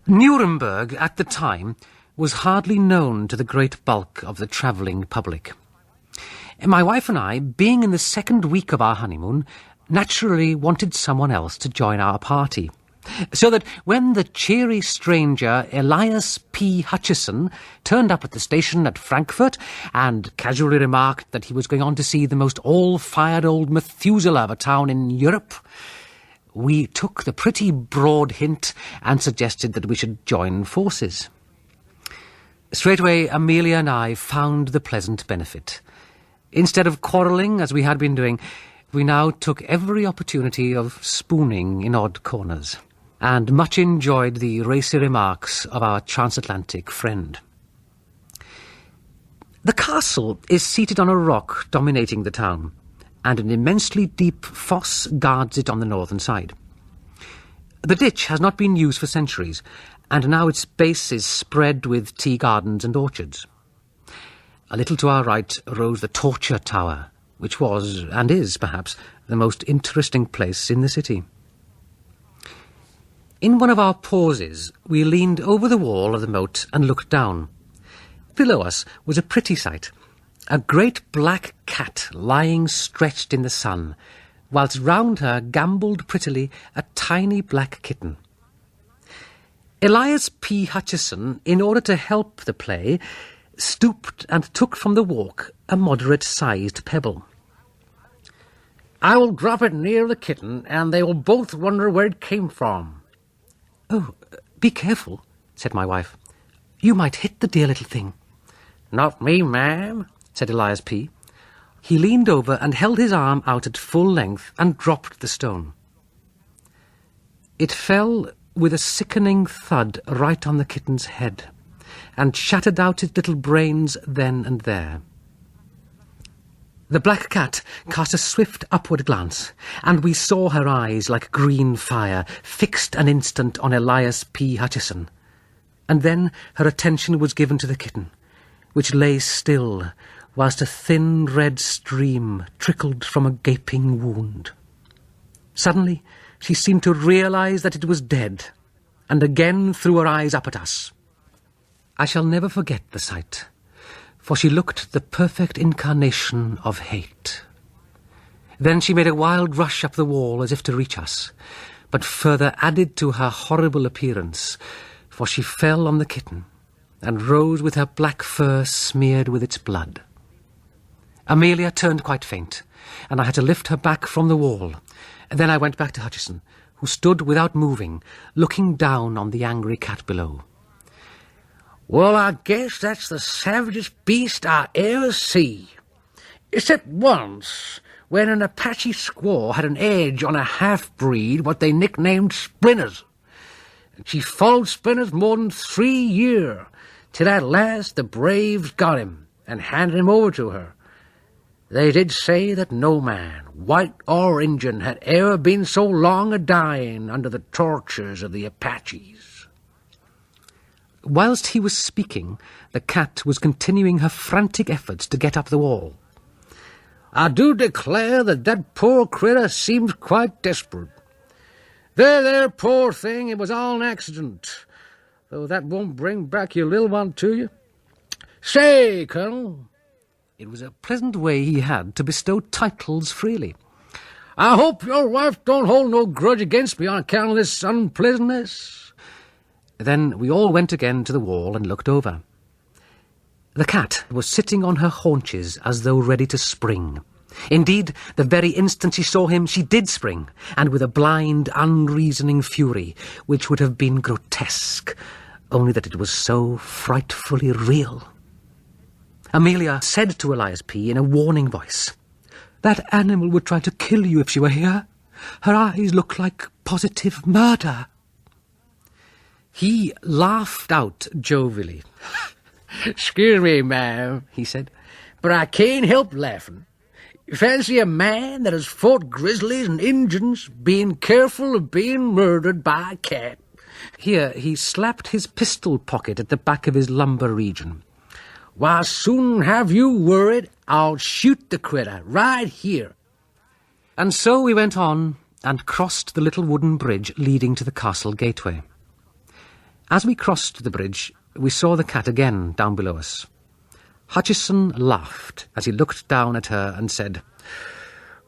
Nuremberg, at the time, was hardly known to the great bulk of the travelling public. My wife and I, being in the second week of our honeymoon, naturally wanted someone else to join our party. So that when the cheery stranger Elias P. Hutcheson turned up at the station at Frankfurt and casually remarked that he was going on to see the most all-fired old Methuselah of a town in Europe, we took the pretty broad hint and suggested that we should join forces. Straightway, Amelia and I found the pleasant benefit. Instead of quarrelling, as we had been doing, we now took every opportunity of spooning in odd corners, and much enjoyed the racy remarks of our transatlantic friend. The castle is seated on a rock dominating the town, and an immensely deep fosse guards it on the northern side. The ditch has not been used for centuries, and now its base is spread with tea gardens and orchards. A little to our right rose the Torture Tower, which was, and is perhaps, the most interesting place in the city. In one of our pauses, we leaned over the wall of the moat and looked down. Below us was a pretty sight, a great black cat lying stretched in the sun, whilst round her gambolled prettily a tiny black kitten. Elias P. Hutcheson, in order to help the play, stooped and took from the walk a moderate-sized pebble. "I will drop it near the kitten, and they will both wonder where it came from." "Oh, be careful," said my wife. "You might hit the dear little thing." "Not me, ma'am," said Elias P. He leaned over and held his arm out at full length and dropped the stone. It fell with a sickening thud right on the kitten's head, and shattered out its little brains then and there. The black cat cast a swift upward glance, and we saw her eyes like green fire, fixed an instant on Elias P. Hutcheson, and then her attention was given to the kitten, which lay still, whilst a thin red stream trickled from a gaping wound. Suddenly she seemed to realize that it was dead, and again threw her eyes up at us. I shall never forget the sight, for she looked the perfect incarnation of hate. Then she made a wild rush up the wall as if to reach us, but further added to her horrible appearance, for she fell on the kitten and rose with her black fur smeared with its blood. Amelia turned quite faint, and I had to lift her back from the wall. And then I went back to Hutcheson, who stood without moving, looking down on the angry cat below. "Well, I guess that's the savagest beast I ever see. Except once, when an Apache squaw had an edge on a half-breed what they nicknamed Splinters. And she followed Splinters more than 3 years, till at last the braves got him and handed him over to her. They did say that no man, white or Injun, had ever been so long a-dying under the tortures of the Apaches." Whilst he was speaking, the cat was continuing her frantic efforts to get up the wall. "I do declare that poor critter seems quite desperate. There, poor thing, it was all an accident, though that won't bring back your little one to you. Say, Colonel," it was a pleasant way he had to bestow titles freely, "I hope your wife don't hold no grudge against me on account of this unpleasantness." Then we all went again to the wall and looked over. The cat was sitting on her haunches as though ready to spring. Indeed, the very instant she saw him, she did spring, and with a blind, unreasoning fury, which would have been grotesque, only that it was so frightfully real. Amelia said to Elias P. in a warning voice, "That animal would try to kill you if she were here. Her eyes look like positive murder." He laughed out jovially. "Excuse me, ma'am," he said, "but I can't help laughing. Fancy a man that has fought grizzlies and Injuns being careful of being murdered by a cat." Here he slapped his pistol pocket at the back of his lumbar region. "Why, soon have you worried, I'll shoot the critter right here." And so we went on and crossed the little wooden bridge leading to the castle gateway. As we crossed the bridge, we saw the cat again down below us. Hutchison laughed as he looked down at her and said,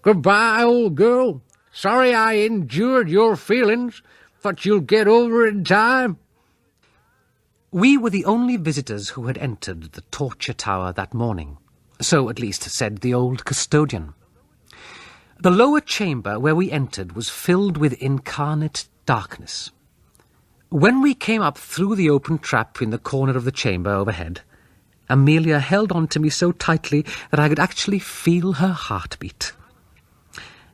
"Goodbye, old girl. Sorry I endured your feelings, but you'll get over it in time." We were the only visitors who had entered the torture tower that morning. So at least said the old custodian. The lower chamber where we entered was filled with incarnate darkness. When we came up through the open trap in the corner of the chamber overhead, Amelia held on to me so tightly that I could actually feel her heartbeat.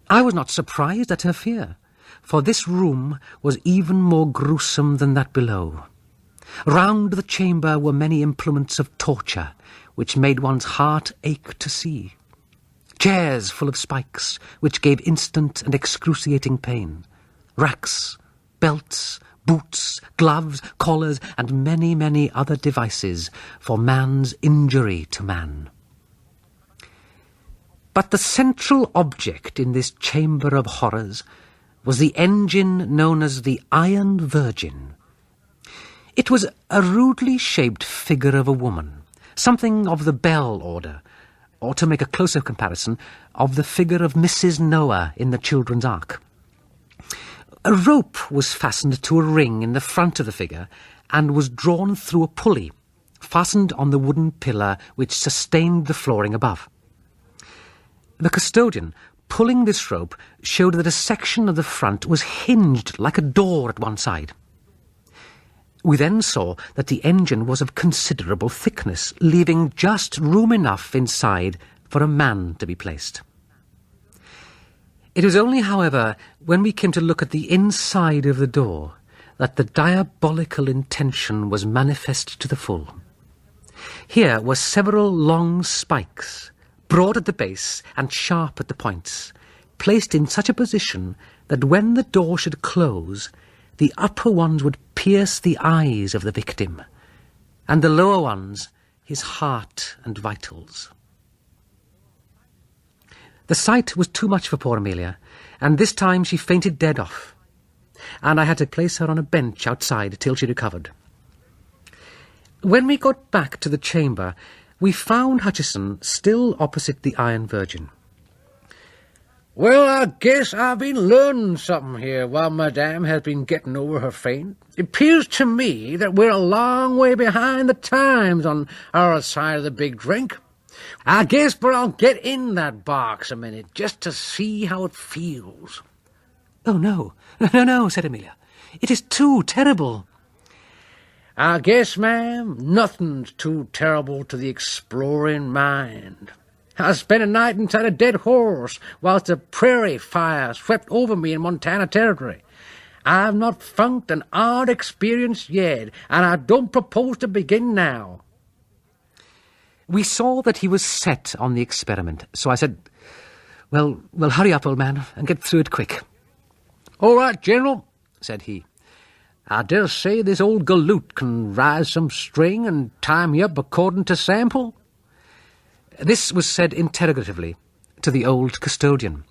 I was not surprised at her fear, for this room was even more gruesome than that below. Round the chamber were many implements of torture, which made one's heart ache to see. Chairs full of spikes, which gave instant and excruciating pain. Racks, belts, boots, gloves, collars, and many, many other devices for man's injury to man. But the central object in this chamber of horrors was the engine known as the Iron Virgin. It was a rudely shaped figure of a woman, something of the Bell order, or to make a closer comparison, of the figure of Mrs. Noah in the Children's Ark. A rope was fastened to a ring in the front of the figure and was drawn through a pulley, fastened on the wooden pillar which sustained the flooring above. The custodian, pulling this rope, showed that a section of the front was hinged like a door at one side. We then saw that the engine was of considerable thickness, leaving just room enough inside for a man to be placed. It was only, however, when we came to look at the inside of the door that the diabolical intention was manifest to the full. Here were several long spikes, broad at the base and sharp at the points, placed in such a position that when the door should close, the upper ones would pierce the eyes of the victim, and the lower ones his heart and vitals. The sight was too much for poor Amelia, and this time she fainted dead off, and I had to place her on a bench outside till she recovered. When we got back to the chamber, we found Hutchison still opposite the Iron Virgin. "Well, I guess I've been learning something here while Madame has been getting over her faint. It appears to me that we're a long way behind the times on our side of the big drink. I guess but I'll get in that box a minute just to see how it feels." "Oh, no, said Amelia. "It is too terrible." "I guess, ma'am, nothing's too terrible to the exploring mind. I spent a night inside a dead horse whilst a prairie fire swept over me in Montana Territory. I've not funked an odd experience yet, and I don't propose to begin now." We saw that he was set on the experiment, so I said, Well, hurry up, old man, and get through it quick." "All right, General," said he. "I dare say this old galoot can rise some string and tie me up according to sample." This was said interrogatively to the old custodian,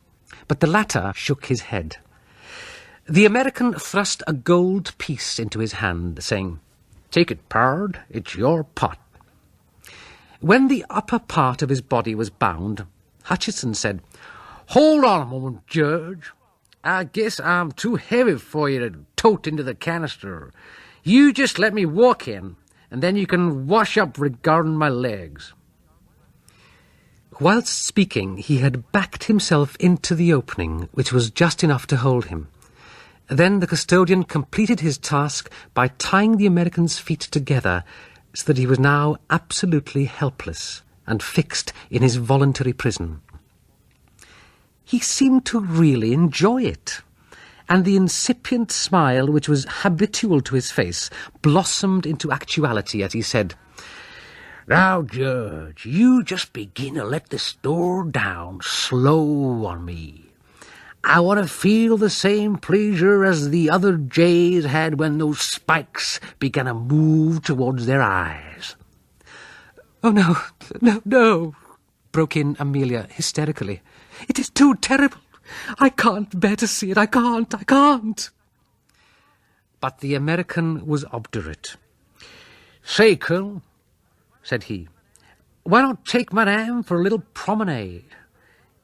but the latter shook his head. The American thrust a gold piece into his hand, saying, "Take it, pard, it's your pot." When the upper part of his body was bound, Hutchison said, "Hold on a moment, Judge. I guess I'm too heavy for you to tote into the canister. You just let me walk in, and then you can wash up regarding my legs." Whilst speaking, he had backed himself into the opening, which was just enough to hold him. Then the custodian completed his task by tying the American's feet together so that he was now absolutely helpless and fixed in his voluntary prison. He seemed to really enjoy it, and the incipient smile which was habitual to his face blossomed into actuality as he said, "Now, Judge, you just begin to let this door down slow on me. I want to feel the same pleasure as the other jays had when those spikes began to move towards their eyes." "Oh, no, broke in Amelia hysterically. "It is too terrible. I can't bear to see it. I can't. but the American was obdurate. "Say, Colonel," said he, "why not take Madame for a little promenade?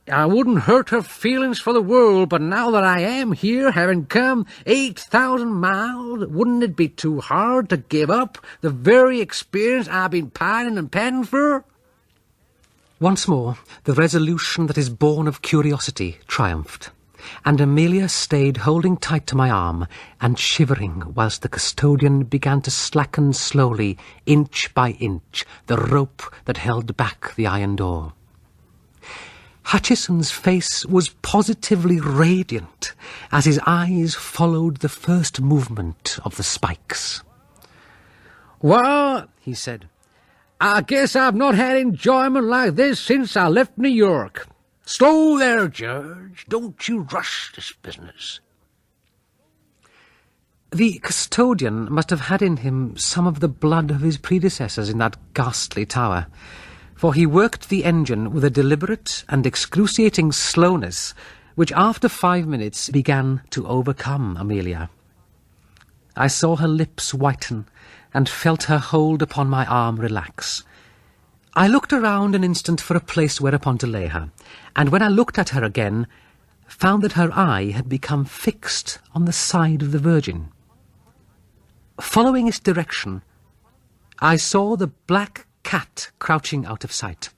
I wouldn't hurt her feelings for the world, but now that I am here, having come 8,000 miles, wouldn't it be too hard to give up the very experience I've been pining and panting for?" Once more, the resolution that is born of curiosity triumphed, and Amelia stayed holding tight to my arm and shivering whilst the custodian began to slacken slowly, inch by inch, the rope that held back the iron door. Hutchison's face was positively radiant as his eyes followed the first movement of the spikes. "Well," he said, "I guess I've not had enjoyment like this since I left New York. Slow there, Judge. Don't you rush this business." The custodian must have had in him some of the blood of his predecessors in that ghastly tower, for he worked the engine with a deliberate and excruciating slowness which after 5 minutes began to overcome Amelia. I saw her lips whiten and felt her hold upon my arm relax. I looked around an instant for a place whereupon to lay her, and when I looked at her again, found that her eye had become fixed on the side of the Virgin. Following its direction, I saw the black cat crouching out of sight.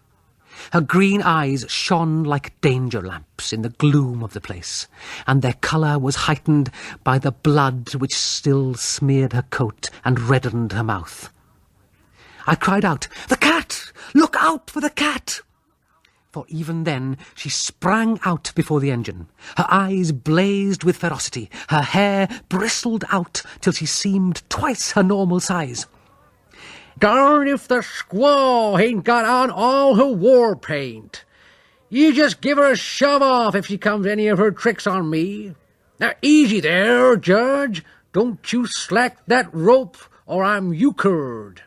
Her green eyes shone like danger lamps in the gloom of the place, and their colour was heightened by the blood which still smeared her coat and reddened her mouth. I cried out, "The cat! Look out for the cat!" For even then she sprang out before the engine. Her eyes blazed with ferocity, her hair bristled out till she seemed twice her normal size. "Darn if the squaw ain't got on all her war paint. You just give her a shove off if she comes any of her tricks on me. Now easy there, Judge. Don't you slack that rope or I'm euchred."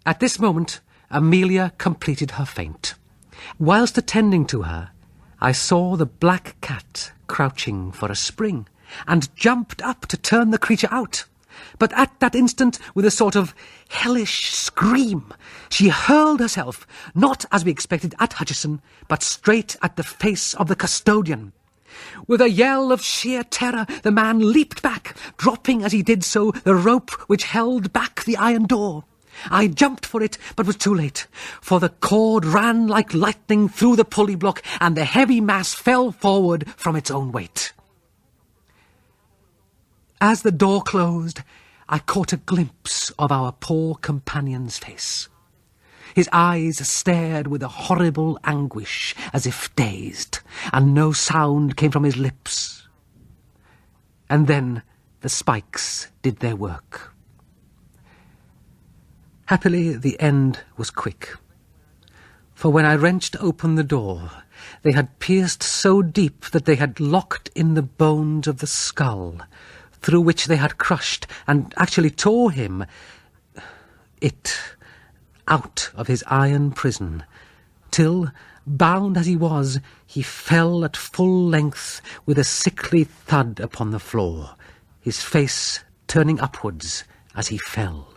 At this moment Amelia completed her feint. Whilst attending to her, I saw the black cat crouching for a spring, and jumped up to turn the creature out. But at that instant, with a sort of hellish scream, she hurled herself, not as we expected at Hutchison, but straight at the face of the custodian. With a yell of sheer terror, the man leaped back, dropping as he did so the rope which held back the iron door. I jumped for it, but was too late, for the cord ran like lightning through the pulley block, and the heavy mass fell forward from its own weight. As the door closed, I caught a glimpse of our poor companion's face. His eyes stared with a horrible anguish, as if dazed, and no sound came from his lips. And then the spikes did their work. Happily, the end was quick, for when I wrenched open the door, they had pierced so deep that they had locked in the bones of the skull, through which they had crushed and actually tore him, out of his iron prison, till, bound as he was, he fell at full length with a sickly thud upon the floor, his face turning upwards as he fell.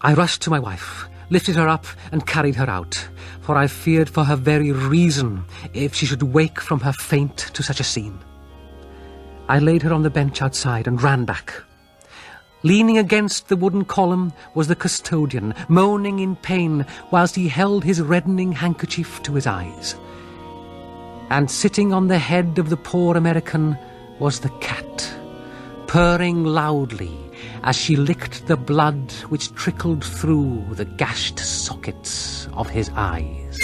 I rushed to my wife, lifted her up and carried her out, for I feared for her very reason if she should wake from her faint to such a scene. I laid her on the bench outside and ran back. Leaning against the wooden column was the custodian, moaning in pain whilst he held his reddening handkerchief to his eyes. And sitting on the head of the poor American was the cat, purring loudly as she licked the blood which trickled through the gashed sockets of his eyes.